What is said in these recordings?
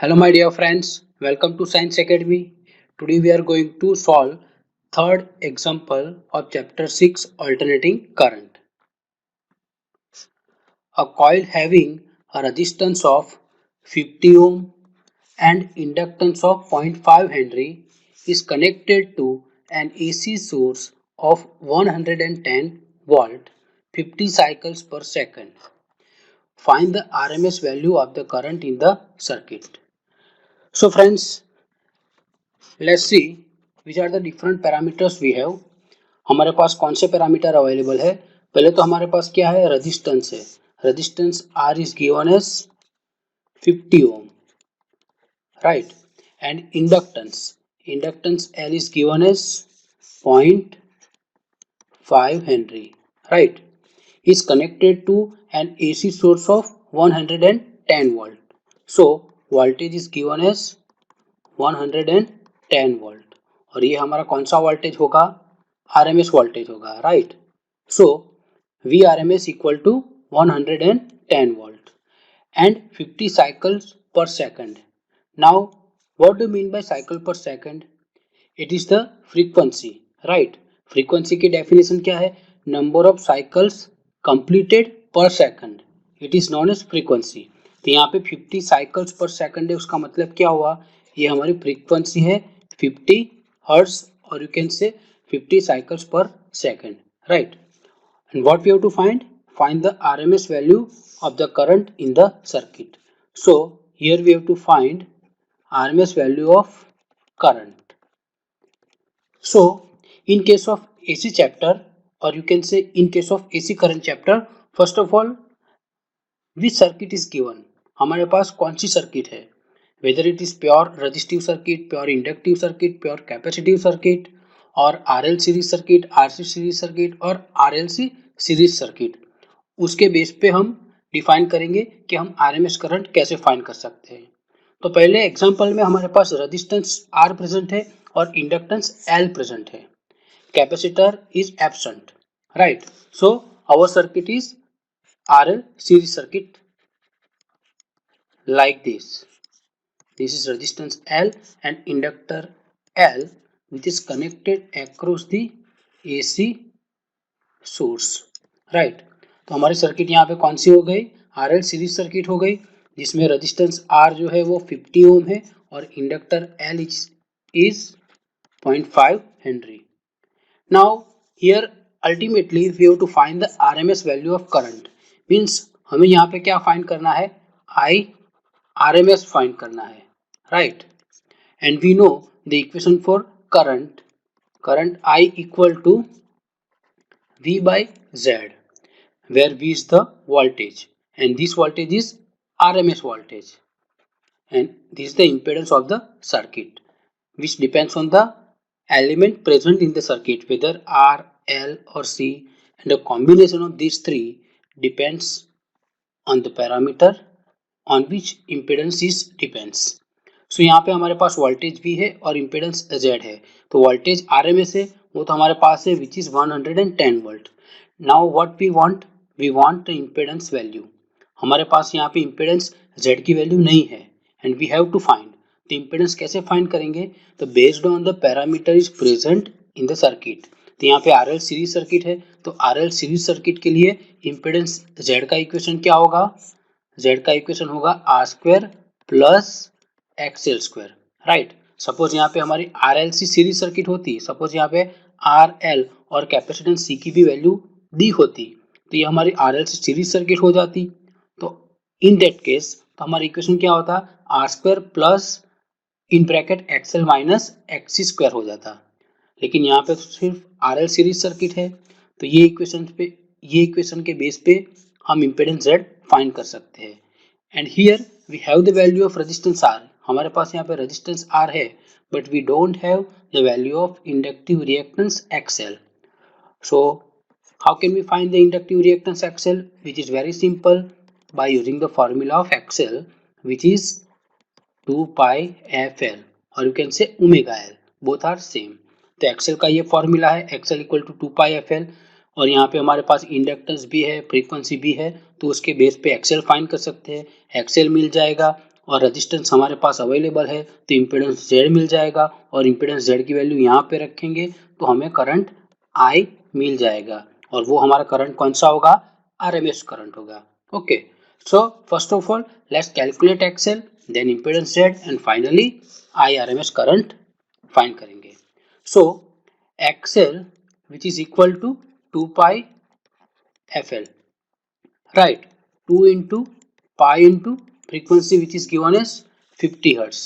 Hello my dear friends, welcome to Science Academy. Today we are going to solve third example of chapter 6 alternating current. A coil having a resistance of 50 ohm and inductance of 0.5 Henry is connected to an AC source of 110 volt 50 cycles per second. Find the RMS value of the current in the circuit. So friends, let's see which are the different parameters we have. हमारे पास कौन से parameter available है. पहले तो हमारे पास क्या है, resistance है. Resistance R is given as 50 ohm, right. And inductance L is given as 0.5 henry, right. is connected to an AC source of 110 volt. So voltage is given as 110 volt और ये हमारा कौन सा वोल्टेज होगा, RMS voltage होगा, right. So VRMS equal to 110 volt and 50 cycles per second. Now what do you mean by cycle per second? It is the frequency, right. frequency की definition क्या है, number of cycles completed per second. It is known as frequency. तो यहाँ पे 50 cycles per second है, उसका मतलब क्या हुआ, ये हमारी frequency है 50 hertz और you can say 50 cycles per second, right. And what we have to find the RMS value of the current in the circuit. So here we have to find RMS value of current. So in case of AC chapter or you can say in case of AC current chapter, first of all which circuit is given, हमारे पास कौन C circuit है, whether it is pure resistive circuit, pure inductive circuit, pure capacitive circuit और RL series circuit, RC series circuit और RLC series circuit. उसके base पे हम define करेंगे कि हम RMS करंट कैसे फाइंड कर सकते हैं. तो पहले एग्जांपल में हमारे पास रेजिस्टेंस R प्रेजेंट है और इंडक्टेंस L प्रेजेंट है. Capacitor is absent, right. So our circuit is RL series circuit like this. This is resistance L and inductor L which is connected across the AC source, right. तो हमारी circuit यहाँ पे कौन सी हो गई, RL series circuit हो गई, जिसमें रेजिस्टेंस R जो है वो 50 ओम है और inductor L is 0.5 Henry. Now here ultimately we have to find the RMS value of current. Means हमें यहाँ पे क्या फाइंड करना है, RMS फाइंड करना है, right. And we know the equation for current I equal to V by Z, where V is the voltage and this voltage is RMS voltage and this is the impedance of the circuit which depends on the element present in the circuit, whether R, L or C, and a combination of these three depends on the parameter on which impedance is depends. So यहाँ पे हमारे पास voltage भी है और impedance Z है. तो voltage RMS है वो तो हमारे पास है which is 110 volt. Now what we want the impedance value. हमारे पास यहाँ पे इम्पेडेंस Z की वैल्यू नहीं है and we have to find. तो इम्पेडेंस कैसे फाइंड करेंगे, तो based on the parameter is present in the circuit. तो यहाँ पे RL सीरीज सर्किट है तो RL सीरीज सर्किट के लिए इम्पेडेंस Z का इक्वेशन क्या होगा, Z का इक्वेशन होगा R square plus XL square, right. Suppose यहाँ पे हमारी RLC सीरीज सर्किट होती, सपोज यहाँ पे RL और कैपेसिटेंस C की भी वैल्यू दी होती तो ये हमारी RLC सीरीज सर्किट हो जाती. तो इन दैट केस तो हमारा इक्वेशन क्या होता, R square plus in bracket XL minus XC square हो जाता. लेकिन यहाँ पे तो सिर्फ RL सीरीज सर्किट है तो ये इक्वेशन के बेस पे हम इम्पेडेंस Z फाइंड कर सकते हैं. And here we have the value of resistance R. हमारे पास यहाँ पे रेजिस्टेंस R है but we don't have the value of inductive reactance XL. So how can we find the inductive reactance XL, which is very simple by using the formula of XL which is 2 pi FL or you can say omega L, both are same. तो XL का ये formula है XL equal to 2 pi FL और यहाँ पे हमारे पास inductance भी है फ्रीक्वेंसी भी है तो उसके बेस पे XL फाइंड कर सकते हैं. XL मिल जाएगा और रेजिस्टेंस हमारे पास अवेलेबल है तो इम्पीडेंस Z मिल जाएगा और इम्पीडेंस Z की वैल्यू यहाँ पे रखेंगे तो हमें करंट I मिल जाएगा और वो हमारा करंट कौन सा होगा, RMS करंट होगा। Okay, so first of all let's calculate XL, then impedance Z and finally I RMS current find करेंगे। So XL which is equal to 2 pi FL, right? 2 into pi into frequency which is given as 50 hertz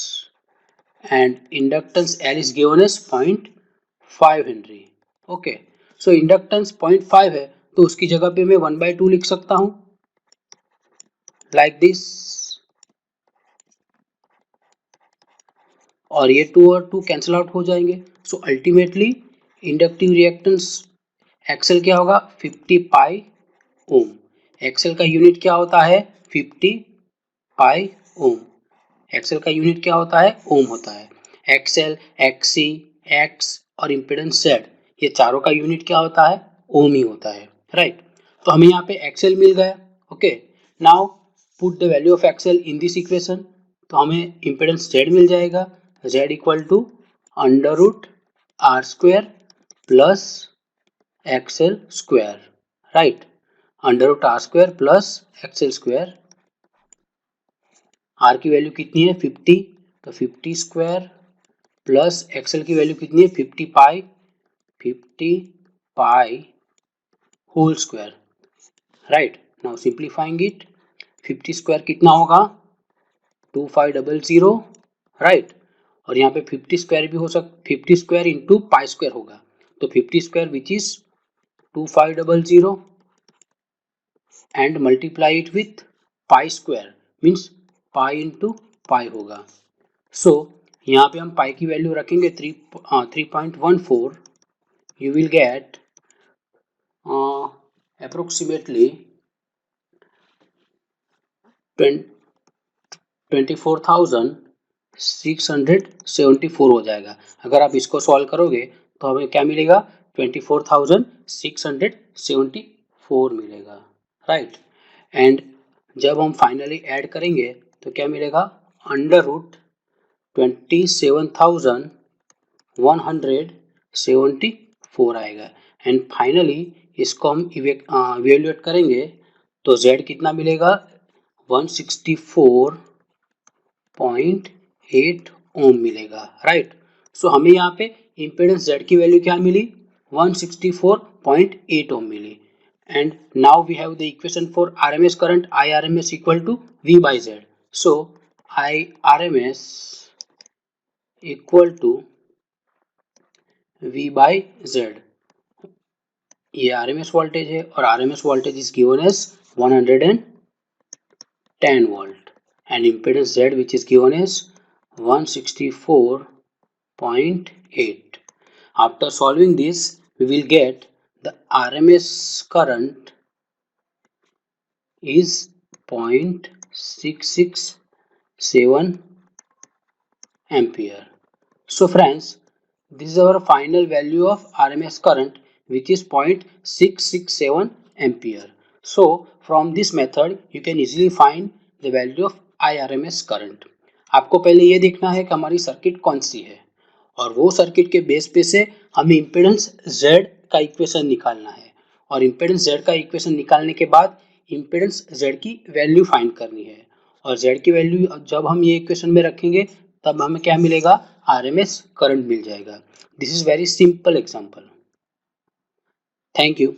and inductance L is given as 0.5 Henry. Okay, so inductance 0.5 है तो उसकी जगह पे मैं 1/2 लिख सकता हूँ like this, और ये 2 और 2 कैंसिल आउट हो जाएंगे। So ultimately inductive reactance XL क्या होगा, 50 पाई ओम। एक्सेल का यूनिट क्या होता है, 50 पाई ओम। एक्सेल का यूनिट क्या होता है, ओम होता है। एक्सेल, एक्सी, एक्स और इम्पीडेंस जेड, ये चारों का यूनिट क्या होता है, ओम ही होता है, राइट। तो हमें यहाँ पे एक्सेल मिल गया। Okay, now put the value of X L in this equation, तो हमें इम्पीडेंस जेड मिल जाएगा, Z equal to under root R square plus X L square, right. Under root R square plus X L square, R की value कितनी है 50, तो 50 square plus X L की value कितनी है 50 pi, 50 pi whole square, right. Now simplifying it, 50 square कितना होगा 2500, right. और यहाँ पे 50 स्क्वायर भी हो सकता, 50 स्क्वायर इंटू पाई स्क्वायर होगा, तो 50 square which is 2500 and multiply it with pi square means pi into pi होगा। सो यहाँ पे हम पाई की वैल्यू रखेंगे 3.14, you will get approximately 24,674 हो जाएगा। अगर आप इसको सॉल्व करोगे तो हमें क्या मिलेगा, 24,674 मिलेगा, राइट। एंड जब हम फाइनली ऐड करेंगे तो क्या मिलेगा, अंडर रूट 27,174 आएगा। एंड फाइनली इसको हम इवेल्युएट करेंगे तो Z कितना मिलेगा 164.8 ओम मिलेगा, राइट। सो हमें यहाँ पे इम्पीडेंस Z की वैल्यू क्या मिली, 164.8 ओम मिली। And now we have the equation for RMS current, IRMS equal to V by Z। So IRMS equal to V by Z, ये RMS वोल्टेज है और RMS voltage is given as 110 volt and impedance Z which is given as 164.8. After solving this we will get the RMS current is 0.667 ampere. So friends, this is our final value of RMS current which is 0.667 ampere. So from this method you can easily find the value of IRMS current. आपको पहले ये देखना है कि हमारी circuit कौन सी है और वो सर्किट के बेस पे से हमें इम्पीडेंस Z का इक्वेशन निकालना है और इम्पीडेंस Z का इक्वेशन निकालने के बाद इम्पीडेंस Z की वैल्यू फाइंड करनी है और Z की वैल्यू जब हम ये इक्वेशन में रखेंगे तब हमें क्या मिलेगा, RMS करंट मिल जाएगा। This is very simple example. Thank you.